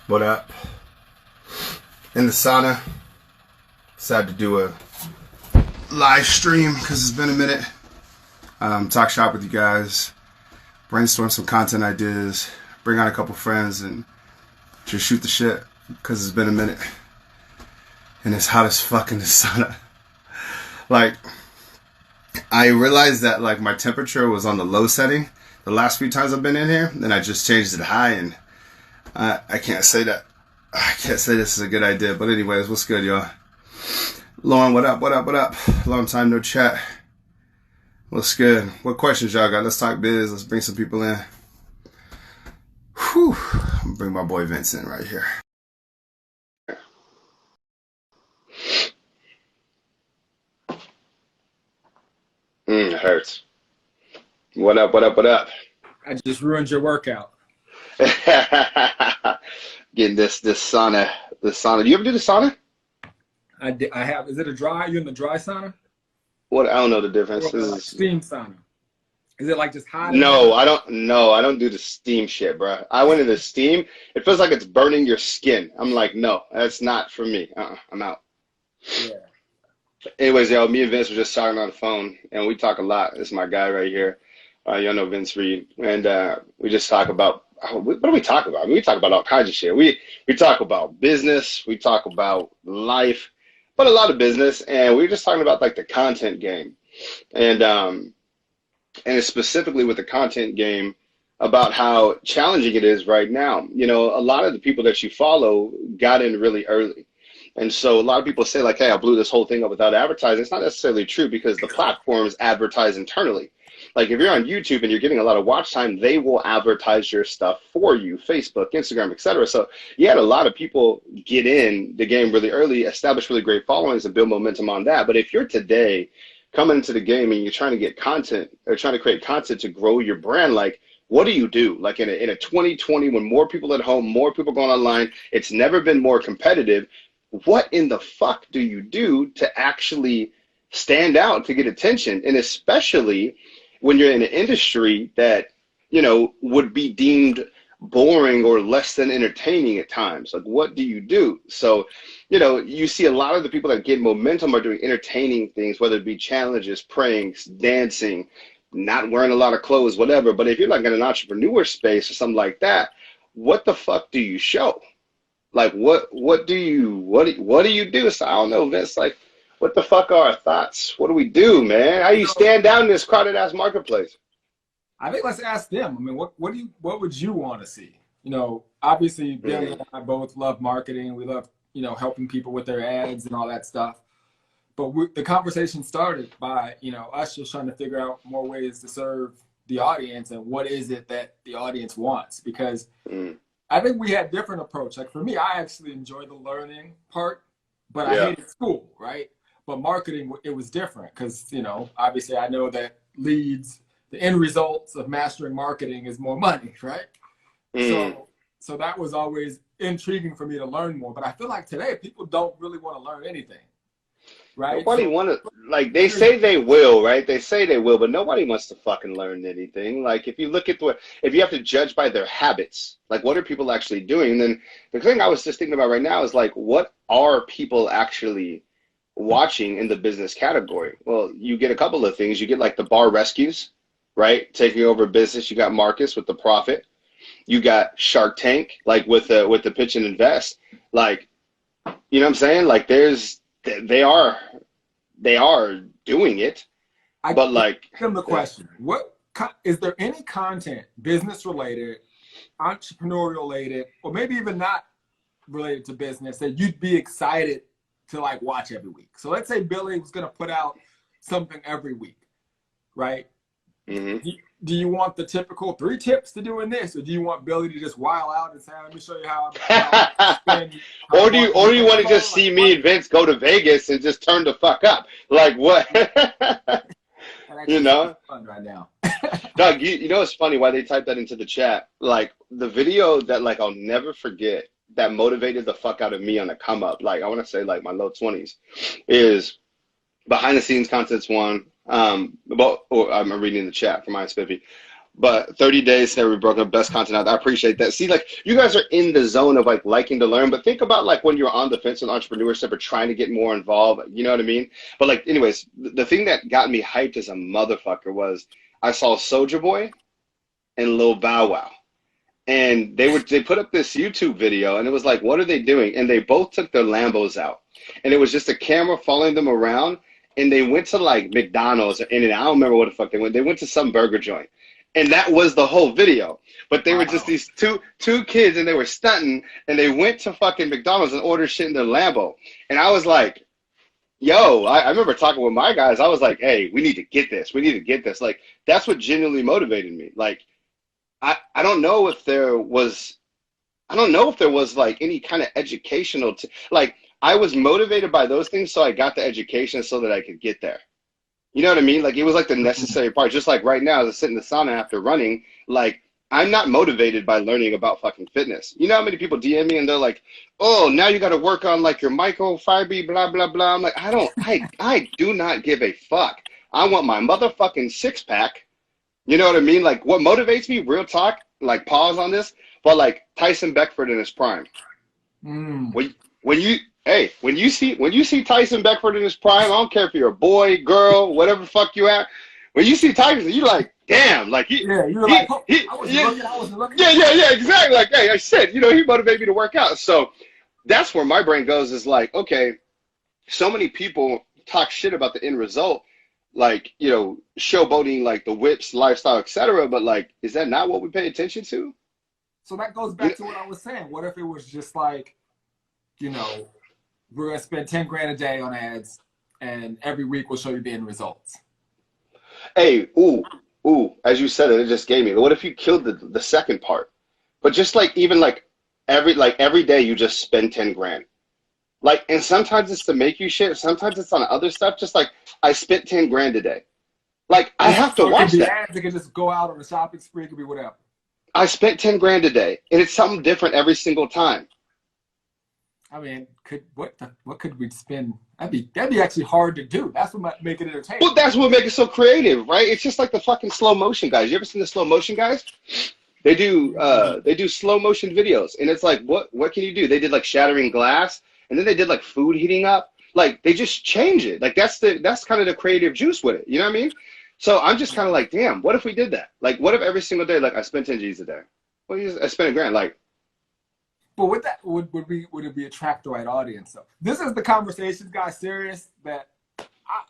What up? In the sauna. Decided to do a live stream because it's been a minute. Talk shop with you guys. Brainstorm some content ideas. Bring on a couple friends and just shoot the shit because it's been a minute. And it's hot as fuck in the sauna. Like, I realized that like my temperature was on the low setting the last few times I've been in here. Then I just changed it high, and I can't say that. I can't say this is a good idea. But anyways, what's good, y'all? Lauren, what up, what up, what up? Long time no chat. What's good? What questions y'all got? Let's talk biz. Let's bring some people in. Whew. I'm gonna bring my boy Vince in right here. It hurts. What up, what up, what up? I just ruined your workout. Getting this sauna. The sauna. Do you ever do the sauna? I have. Is it a dry? You in the dry sauna? What? I don't know the difference. Or like steam sauna? Is it like just hot? No, I don't. No, I don't do the steam shit, bro. I went into steam. It feels like it's burning your skin. I'm like, no, that's not for me. I'm out. Yeah. Anyways, yo, me and Vince were just talking on the phone, and we talk a lot. This is my guy right here. Y'all know Vince Reed, and we just talk about what do we talk about? I mean, we talk about all kinds of shit. We talk about business, we talk about life, but a lot of business, and we were just talking about like the content game, and it's specifically with the content game about how challenging it is right now. You know, a lot of the people that you follow got in really early. And so a lot of people say like, hey, I blew this whole thing up without advertising. It's not necessarily true because the platforms advertise internally. Like if you're on YouTube and you're getting a lot of watch time, they will advertise your stuff for you, Facebook, Instagram, etc. So you had a lot of people get in the game really early, establish really great followings and build momentum on that. But if you're today coming into the game and you're trying to get content or trying to create content to grow your brand, like what do you do? Like in a 2020, when more people at home, more people going online, it's never been more competitive. What in the fuck do you do to actually stand out, to get attention? And especially when you're in an industry that, you know, would be deemed boring or less than entertaining at times. Like, what do you do? So, you know, you see a lot of the people that get momentum are doing entertaining things, whether it be challenges, pranks, dancing, not wearing a lot of clothes, whatever. But if you're like in an entrepreneur space or something like that, what the fuck do you show? Like, what do you do? So I don't know, Vince, like, what the fuck are our thoughts? What do we do, man? How do you stand out in this crowded ass marketplace? I think let's ask them. I mean, what would you want to see? You know, obviously Billy and I both love marketing. We love, you know, helping people with their ads and all that stuff. But the conversation started by, you know, us just trying to figure out more ways to serve the audience and what is it that the audience wants. Because I think we had different approach. Like for me, I actually enjoy the learning part, but I hated school, right? But marketing, it was different because, you know, obviously I know that leads, the end results of mastering marketing is more money, right? So that was always intriguing for me to learn more. But I feel like today people don't really want to learn anything, right? Nobody want to, like, they say they will, right? They say they will, but nobody wants to fucking learn anything. Like, if you look at if you have to judge by their habits, like, what are people actually doing? And then the thing I was just thinking about right now is, like, what are people actually watching in the business category? Well, you get a couple of things. You get, like, the bar rescues, right? Taking over business. You got Marcus with the profit. You got Shark Tank, like, with the pitch and invest. Like, you know what I'm saying? Like, they are doing it, but like, give them the question: what is there any content, business related, entrepreneurial related, or maybe even not related to business that you'd be excited to like watch every week? So let's say Billy was going to put out something every week, right? Do you want the typical 3 tips to doing this, or do you want Billy to just wild out and say, "Let me show you how"? Or do you want to just see me and Vince go to Vegas and just turn the fuck up? Like what? You know, fun right now. Doug, you know it's funny why they typed that into the chat. Like the video that like I'll never forget that motivated the fuck out of me on the come up. Like I want to say like my low 20s is behind the scenes contents one. I'm reading the chat from Mine Spiffy. But 30 days never broken. Best content out there. I appreciate that. See, like you guys are in the zone of like liking to learn, but think about like when you're on the fence with entrepreneurship or trying to get more involved. You know what I mean? But like, anyways, the thing that got me hyped as a motherfucker was I saw Soulja Boy and Lil Bow Wow, and they put up this YouTube video, and it was like, what are they doing? And they both took their Lambos out, and it was just a camera following them around, and they went to like McDonald's or In-N-Out. I don't remember what the fuck they went. They went to some burger joint. And that was the whole video. But they were just these two kids, and they were stunting, and they went to fucking McDonald's and ordered shit in their Lambo. And I was like, yo, I remember talking with my guys. I was like, hey, we need to get this. We need to get this. Like, that's what genuinely motivated me. Like, I don't know if there was like any kind of educational, like, I was motivated by those things, so I got the education so that I could get there. You know what I mean? Like, it was like the necessary part. Just like right now, as I sit in the sauna after running, like, I'm not motivated by learning about fucking fitness. You know how many people DM me and they're like, oh, now you got to work on like your microfiber, blah, blah, blah. I'm like, I do not give a fuck. I want my motherfucking six pack. You know what I mean? Like, what motivates me, real talk, like, pause on this, but like Tyson Beckford in his prime. When you see Tyson Beckford in his prime, I don't care if you're a boy, girl, whatever the fuck you at. When you see Tyson, you're like, damn, like I was looking. Yeah, exactly. Like, hey, I said, you know, he motivated me to work out. So that's where my brain goes, is like, okay, so many people talk shit about the end result, like, you know, showboating like the whips, lifestyle, etc. But like, is that not what we pay attention to? So that goes back to what I was saying. What if it was just like, you know, we're gonna spend 10 grand a day on ads, and every week we'll show you the end results. Hey, ooh, as you said it just gave me. What if you killed the second part? But just like even like every day you just spend 10 grand. Like, and sometimes it's to make you shit, sometimes it's on other stuff. Just like I spent 10 grand a day. Like, I have to watch that. Ads, it could just go out on a shopping spree, it could be whatever. I spent 10 grand a day, and it's something different every single time. I mean, what could we spend? That'd be actually hard to do. That's what might make it entertaining. Well, that's what makes it so creative, right? It's just like the fucking slow motion guys. You ever seen the slow motion guys? They do slow motion videos, and it's like, what can you do? They did like shattering glass, and then they did like food heating up. Like, they just change it. Like, that's kind of the creative juice with it. You know what I mean? So I'm just kind of like, damn, what if we did that? Like, what if every single day, like, I spent 10 G's a day? Well, I spent $1 grand, like. But with that, would it be attract the right audience? So this is the conversation, guys, serious, that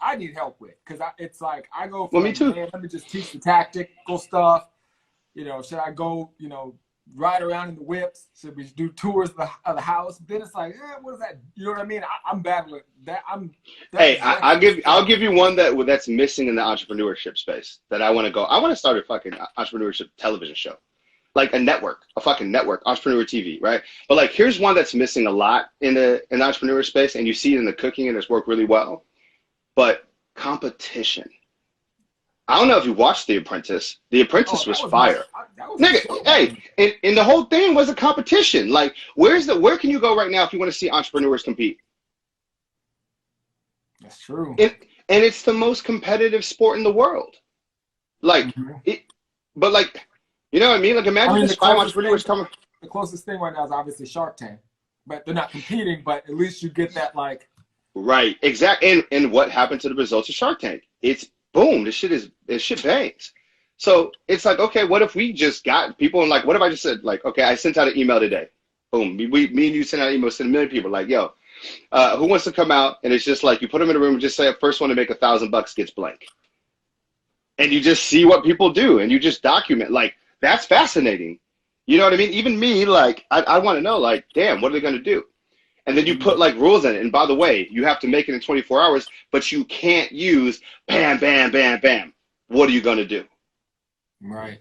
I need help with, because it's like I go from, well, me too. Man, let me just teach the tactical stuff. You know, should I go, you know, ride around in the whips? Should we do tours of the house? Then it's like, what is that? You know what I mean? I'm bad with that. Hey, I'll give you one that's missing in the entrepreneurship space that I want to go. I want to start a fucking entrepreneurship television show. Like a fucking network, Entrepreneur TV, right? But like, here's one that's missing a lot in the entrepreneur space, and you see it in the cooking, and it's worked really well. But competition. I don't know if you watched The Apprentice. The Apprentice was fire. Nigga, hey, and the whole thing was a competition. Like, where can you go right now if you want to see entrepreneurs compete? That's true. And it's the most competitive sport in the world. Like, but like, you know what I mean? Like, imagine this 5 entrepreneurs coming. The closest thing right now is obviously Shark Tank, but they're not competing. But at least you get that, like. Right, exactly. And what happened to the results of Shark Tank? It's boom. This shit bangs. So it's like, okay, what if we just got people and like, what if I just said like, okay, I sent out an email today. Boom. Me and you sent out an email, sent a million people like, yo, who wants to come out? And it's just like, you put them in a room and just say, first one to make $1,000 gets blank. And you just see what people do, and you just document. Like, that's fascinating. You know what I mean? Even me, like, I want to know, like, damn, what are they going to do? And then you put, like, rules in it. And by the way, you have to make it in 24 hours, but you can't use bam, bam, bam, bam. What are you going to do? Right.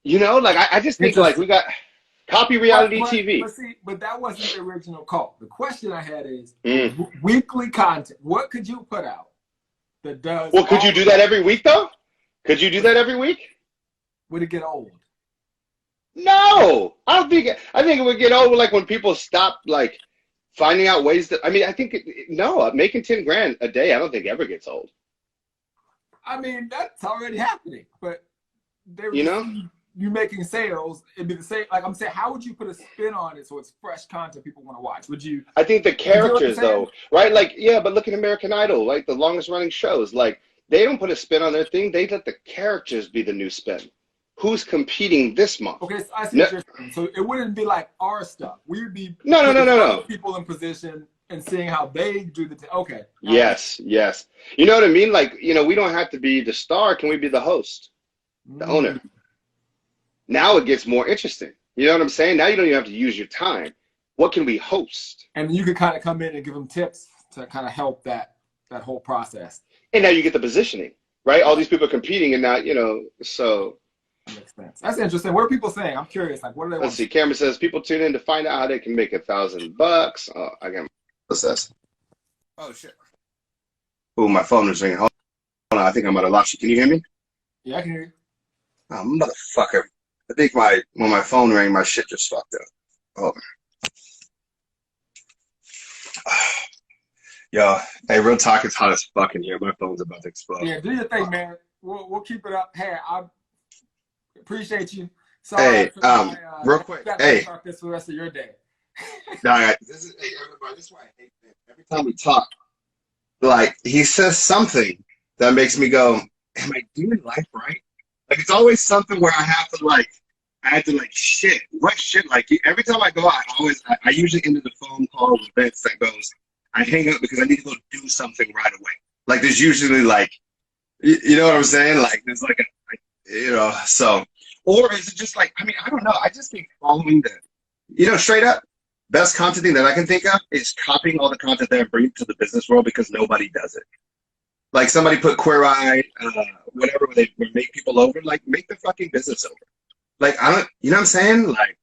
You know, like, I just think, like, we got copy reality TV. But that wasn't the original call. The question I had is weekly content. What could you put out that does? Well, could you do that every week, though? Could you do that every week? Would it get old? No, I think it would get old like when people stop like finding out ways that. I mean, I think making 10 grand a day, I don't think ever gets old. I mean, that's already happening, but they would You just know? see you making sales. It'd be the same. Like I'm saying, how would you put a spin on it so it's fresh content people want to watch? Would you? I think the You get what I'm characters, saying? though, right? Like, yeah, but look at American Idol, like the longest running shows. Like, they don't put a spin on their thing. They let the characters be the new spin. Who's competing this month? Okay, so I see No, what you're saying. So it wouldn't be like our stuff. We would be no, no, no, putting no, other no. people in position and seeing how they do the. Okay. Yes, yes. You know what I mean? Like, you know, we don't have to be the star. Can we be the host, the owner? Now it gets more interesting. You know what I'm saying? Now you don't even have to use your time. What can we host? And you could kind of come in and give them tips to kind of help that whole process. And now you get the positioning, right? All these people are competing and not, you know, so. That makes sense. That's interesting. What are people saying? I'm curious. Like, what do they want? Let's see. Cameron says people tune in to find out how they can make $1,000. Oh, I got. What's this? Oh shit. Oh, my phone is ringing. Hold on. I think I might have lost you. Can you hear me? Yeah, I can hear you. Oh, motherfucker. I think when my phone rang, my shit just fucked up. Oh. Yo, hey, real talk, it's hot as fuck in here. My phone's about to explode. Yeah, do your thing, man. We'll keep it up. Hey, I appreciate you. Sorry, Hey, real quick. Hey, start this for the rest of your day. hey, everybody, this is why I hate him. Every time we talk, like, he says something that makes me go, am I doing life right? Like, it's always something where I have to shit. What shit? Like, every time I go out, I usually end the phone call with Vince that goes, I hang up because I need to go do something right away. Like, there's usually, like, you know what I'm saying? Like, there's like you know, so, or is it just like, I mean, I don't know. I just think following straight up, best content thing that I can think of is copying all the content that I bring to the business world because nobody does it. Like, somebody put Queer Eye, whatever, where they make people over, like, make the fucking business over. Like, you know what I'm saying? Like,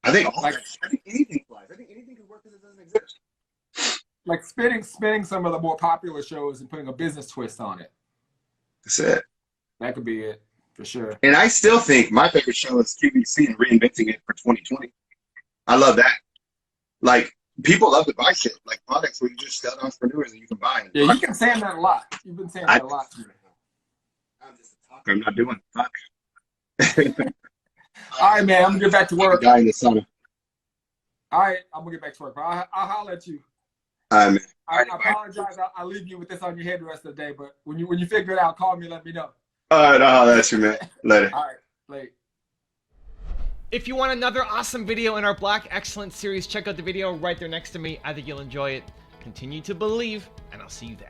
I think anything flies. I think anything can work because it doesn't exist. Like spinning some of the more popular shows and putting a business twist on it. That's it. That could be it, for sure. And I still think my favorite show is QVC and reinventing it for 2020. I love that. Like, people love to buy shit, like products where you just sell to entrepreneurs and you can buy. Yeah, you've been saying that a lot. You've been saying that a lot to me. I'm just a talker. I'm not doing fuck. All right, man. I'm gonna get back to work. Guy in the sauna. All right, I'm gonna get back to work. I'll holler at you. Man. I apologize. I'll leave you with this on your head the rest of the day. But when you figure it out, call me and let me know. All right, I'll holler at you, man. Later. All right, later. If you want another awesome video in our Black Excellence series, check out the video right there next to me. I think you'll enjoy it. Continue to believe, and I'll see you there.